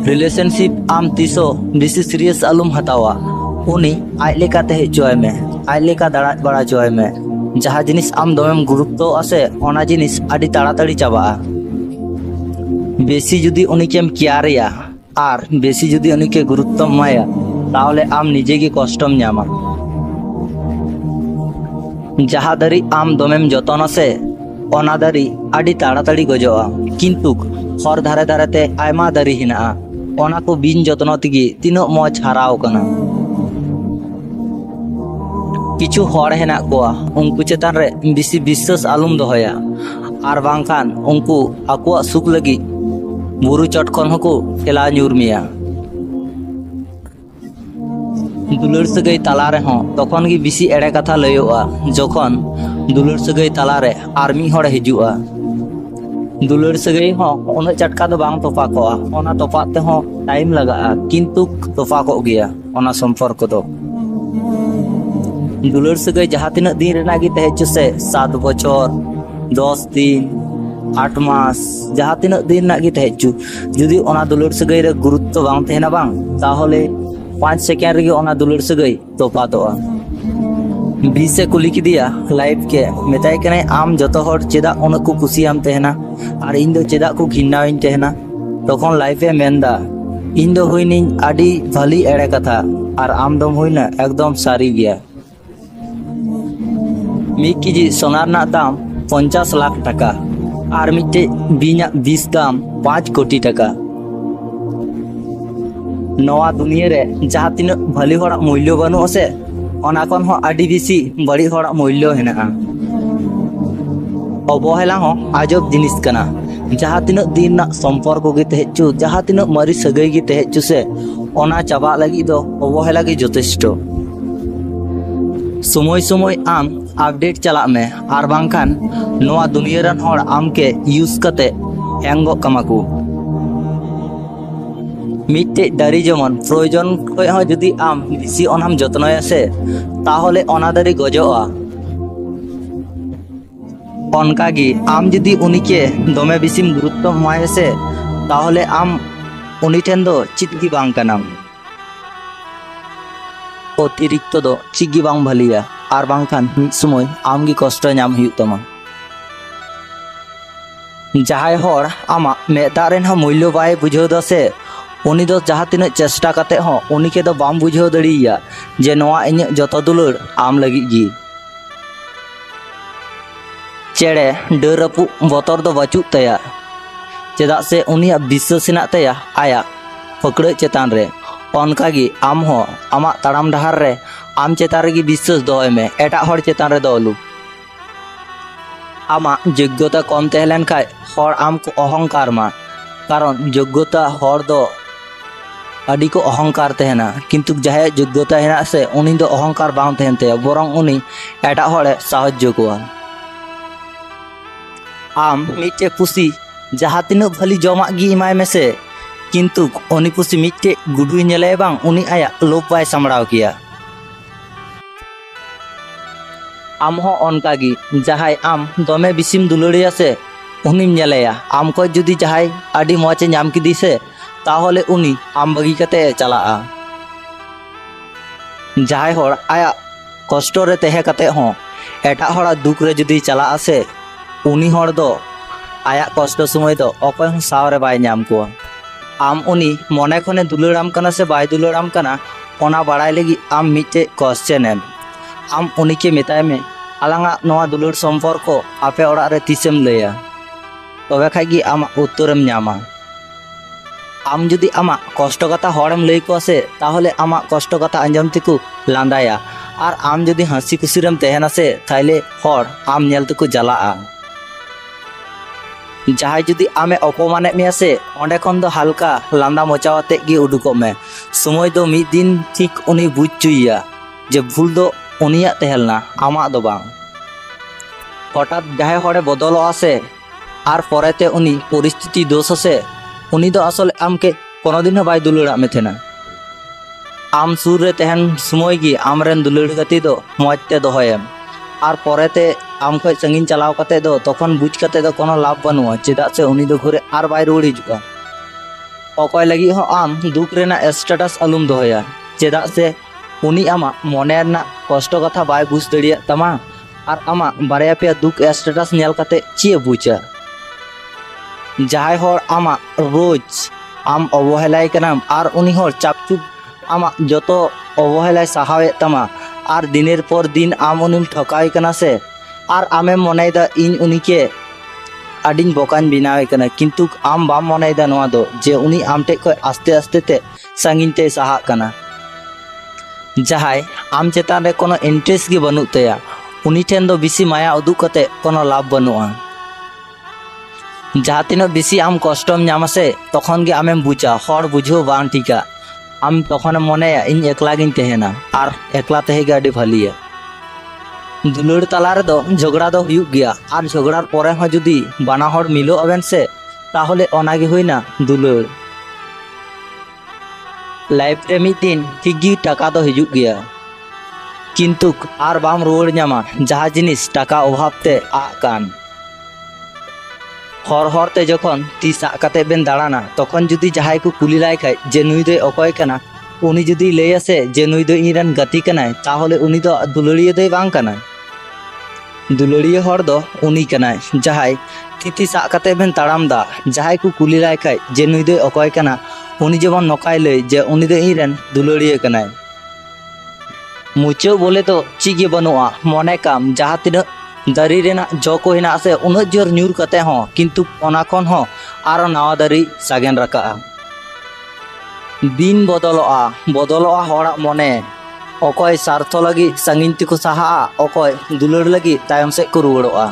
Relationship आम तीसो बेसी serious आलुम हतावा उनी आज लेकाते हेचुआय में आज लेका दाड़ा बड़ा चुआय में जहाँ जिनिस आम दमेम गुरुत्व आसे ओना जिनिस आदि ताड़ाताड़ी चाबा बेसी जुदी उनी केम केयारिया आर बेसी जुदी उनी के गुरुत्व माया ताहले आम निजे के कष्टम न्यामा जहाँ दारी आम दमेम जतन आसे ओना दारी आदि ताड़ाताड़ी गजोआ किंतु हर धारे धारेते आयमा दारी हिना ओना को बिन जतन तेगी तीनो मौज हाराव कना किछु हर हेना कोआ उनको चेतान रे बेसी विश्वास आलुम दोहया आर बांखान उनको आकुआ सुख लगी बुरु चट खन हको ठेला ᱧᱩᱨ दुलर सगई तला रे हों तखन गी बेसी एड़े कथा लयोआ जखन दुलर सगई तला रे आर मी हड़ हिजुआ दुलर सगई हों उन चटका दो बांग तोफा कोआ ओना तोफाते हों टाइम लगा किंतु तोफा को गया ओना संपर्क दो दुलर सगई जहाँ तीन दिन रेना गी तहेचु से 7 बछर 10 दिन 8 मास जहाँ तीन दिन ना गी तहेचु जुदी ओना दुलर सगई रे गुरुत्व बांग तहेना बांग ताहले 5 सेकेंड रे ओना दुलर सगई तोपा दोआ बी से कुली किदिया लाइफ के मेताय कने आम जतो हर चेदा ओना को खुशी आम तहेना आर इन दो चेदा को घिन्ना इन तहेना तखन लाइफ ए मेंदा इन दो होइनी आडी भली एड़े कथा आर आम दम होइना एकदम सारी गया 1 केजी सोनार ना दाम 50 लाख टाका और मिट्टे बीना 20 दाम 5 कोटी टाका नवा दुनिया रे जहाँ तीन भली हड़ा मूल्य बनू से ओना कोन हो आडी बेसी बड़ी हड़ा मूल्य हेना अवहेला हो आजब जिनिस कना जहाँ तीन दिन ना संपर्क गे तहेचु जहाँ तीन मरी सगई गे तहेचु से ओना चाबा लगी दो अवहेला गे जथेष्ट समय समय आम अपडेट चला में आर बांखान नवा दुनिया रन हर आम के यूज कते हैंगो कमाकू मिट्टे दारी जमन प्रयोजन खय हो जदि आम बेसी ओनाम जतनय से ताहले ओना दारी गजोआ ओनकागी आम जदि उनी के दमे बेसिम गुरुत्व माय से ताहले आम उनी ठेन दो चितगी बांग कनाम अतिरिक्त दो चिगी बांग भलिया आर बांखान समय आमगी कष्ट नाम हुई तमा जहाय हर आमा मेदा रेन मूल्य बाय बुझाव दा से उनी दो जहाँ तीन चेष्टा करते हो उनी के दो बाम बुझाव दड़िया जे नवा इन जतो दुलर आम लगी गी चेड़े डर रपु बतर दो बचु तया चेदा से उनिया विश्वास हेना तया आया पकड़ चेतान रे ओनकागी आम हो आमा ताड़ाम डहार रे आम चेतान रे विश्वास दोय में एटा हर चेतान रे दोलु आमा योग्यता कम तहलेन खाय हर आम को अहंकार मा कारण योग्यता हर दो आदि को अहंकार तहना किंतु जहाँ योग्यता हेना से उनी दो अहंकार बांग तहन ते बरং उनी एटा हरे साहाय्य कोआ आम मिटे पुसी जहाँ तीन भली जमा गी इमाय में से किंतु उनी पुसी मिटे गुडुई नेले बांग उनी आया लोभ बाय सामड़ाव किया आम हो ओनकागी जहाँ आम दमे बिसिम दुलड़िया से उनी नेलेया आम को जुदी जहाँ आदि मौचे नाम किदी से ताहले उनी आम बगी कते चला जहाँ हर आया कष्ट रे तहे कते हो एटा हड़ा दुख रे जुदी चला से उनी हर दो आया कष्ट समय दो अकय सावरे बाय नाम को आम उनी मने खने दुलड़ाम कना से बाय दुलड़ाम कना ओना बाड़ाय लगी आम मिटे क्वेश्चन एम आम उनी के मेताय में आलांगा नवा दुलड़ संपर्क आपे ओड़ा रे तिसेम लया तबे खागी आम उत्तरम नामा आम जुदी आमा कष्ट कथा हड़म लई को से ताहले आमा कष्ट कथा अंजम तिकु लांदाया और आम जुदी हंसी खुशी रम तहना से ताइले हड़ आम नेल तिकु जला जहाँ जुदी आमे अपमाने में से ओंडे खन दो हल्का लांदा मचावते गे उडुको में समय दो मिद दिन ठीक उनी बुझचुइया जे भूल दो उनिया तहलना आमा दो बांग हठात जहाँ हड़े बदल से और परेते उनी परिस्थिति दोष से उनी दो असल आम के कोनो दिन बाय दुलड़ा में थेना आम सुर रे तहन समय गी आमरेन दुलड़ गति दो मौजते दोहयम और परेते आम खय संगीन चलाव कते दो तखन बुझ कते दो कोनो लाभ बनुआ चेदा से उनी दो घरे आर बाय रुड़ हिजुआ अकय लगी हो आम दुख रेना स्टेटस अलुम दोहया चेदा से उनी आमा मने रना कष्ट कथा बाय बुझ दड़िया तमा और आमा बारया पे दुख स्टेटस नेल कते चे बुझा जहाय हर आमा रोज आम अवहेलाय कनाम और उनी हर चापचुप आमा जतो अवहेलाय सहावे तमा और दिनेर पर दिन आम उनिम ठकाय कना से और आमे मनेदा इन उनी के आडिन बोकान बिनावे कना किंतु आम बाम मनेदा नोआ दो जे उनी आम टे को आस्ते आस्ते ते संगिन ते सहा कना जहाय आम चेतान रे कोनो इंटरेस्ट गे बनु तया उनी ठेन दो बिसी माया उदुक कते कोनो लाभ बनुआ जहाँ तीन बेसि आम कष्टम नामा से तखन गे आमेम बुझा हर बुझो बांग ठीका आम तखन मनेया इन एकला गिन तेहेना और एकला तेहे गे आडी भालिया दुलड़ तला रे दो झगड़ा दो हुयुग गया और झगड़ार परे हो जुदी बाना हर मिलो अबेन से ताहले ओना गे होइना दुलड़ लाइफ रे मिद दिन ठीक गी टाका दो हिजुग गया किंतु आर बाम रुवाड़ नामा जहाँ जिनिस टाका अभाव ते आ कान हर हरते जखन ती साब कते बेन दाड़ाना तखन जुदी जहाय को कुली लाय खाय जे नुई दो अकय कना उनी जुदी लैया से जे नुई दो इनरन गति कनाय ताहले उनी दो दुलड़िया दो बांग कना दुलड़िया हर दो उनी कनाय जहाय ती साब कते बेन ताड़ाम दा जहाय को कुली लाय खाय जे नुई दो अकय कना उनी जेमन नकाय लय जे उनी दो इनरन दुलड़िया कनाय मुचो बोले तो चीगे बनुआ मने काम जहाँ तीन दारी रेना जो को हिना से उन जोर न्यूर कते हो किंतु ओना खन हो आरो नावा दारी सागेन रका दिन बदलोआ हड़ा मने अकय स्वार्थ लगी संगिन तिको सहा अकय दुलड़ लगी तायम से को रुवाड़ोआ।